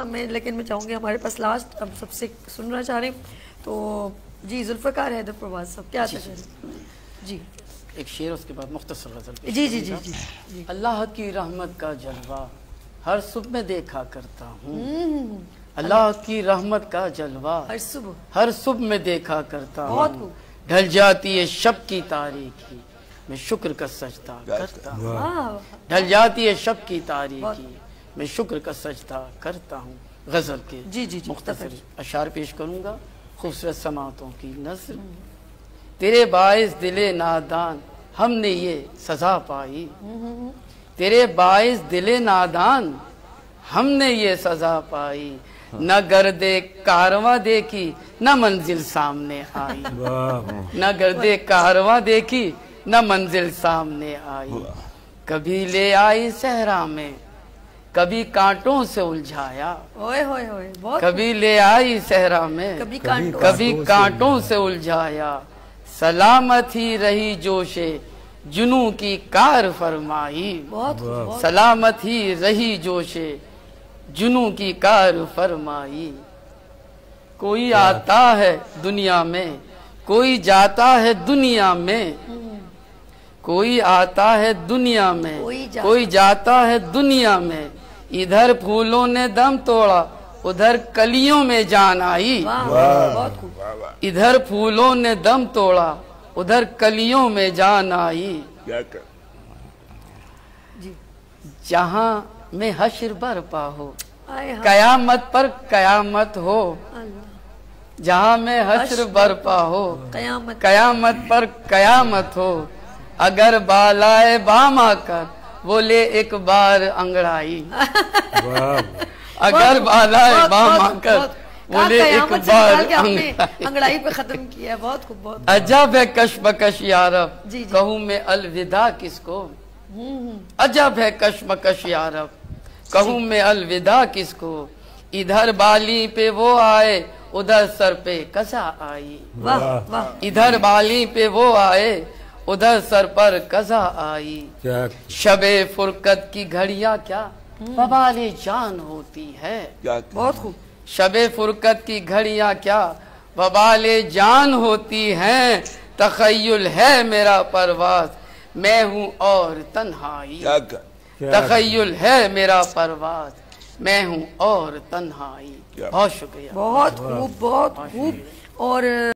लेकिन मैं चाहूँगी हमारे पास लास्ट अब सबसे सुनना चाह रहे तो जी जुल्फ़कार हैदर प्रवाज साहब क्या चाह रहे जी एक शेर उसके बाद मुख्तसर गज़ल जी जी जी जी अल्लाह की रहमत का जलवा हर सुबह में देखा करता हूँ। अल्लाह की रहमत का जलवा हर सुबह में देखा करता हूँ। ढल जाती है शब की तारीकी मैं शुक्र का सजदा करता हूँ। ढल जाती है शब की तारीकी मैं शुक्र का सजदा करता हूँ। गजल के जी जी मुख्तसर अशार पेश करूँगा खूबसूरत समातों की नस्र। तेरे बाइस दिले नादान हमने ये सजा पाई। तेरे बाइस दिले नादान हमने ये सजा पाई। न गर्दे कारवां देखी न मंजिल सामने आई। न गर्दे कारवां देखी न मंजिल सामने आई। कभी ले आई सहरा में कभी कांटों से उलझाया। ओए होए होए कभी ले आई सहरा में कभी कांटों से उलझाया। सलामत ही रही जोशे जुनू की कार फरमाई। सलामत ही रही जोशे जुनू की कार फरमाई। कोई आता है दुनिया में कोई जाता है दुनिया में। कोई आता है दुनिया में कोई जाता है दुनिया में। इधर फूलों ने दम तोड़ा उधर कलियों में जान आई। इधर फूलों ने दम तोड़ा उधर कलियों में जान आई। जहाँ में हश्र बरपा हो कयामत पर कयामत हो। जहाँ में हश्र बरपा हो कयामत पर कयामत हो। अगर बालाए बाम आकर बोले एक बार अंगड़ाई। अगर बालाए बाम आकर बोले एक बार अंगड़ाई पे खत्म किया है। बहुत खूब बहुत अजब है कशमकश यारब कहूँ मैं अलविदा किसको। अजब है कशमकश यारब कहूँ मैं अलविदा किसको। इधर बाली पे वो आए उधर सर पे कसा आई। इधर बाली पे वो आए उधर सर पर कजा आई। शबे फुरकत की घड़ियां क्या बवाले जान होती है। बहुत खूब। शबे फुरकत की घड़ियां क्या बवाले जान होती हैं। तखय्युल है मेरा परवाज मैं हूँ और तन्हाई। तखय्युल है मेरा परवाज मैं हूँ और तन्हाई। बहुत शुक्रिया। बहुत खूब और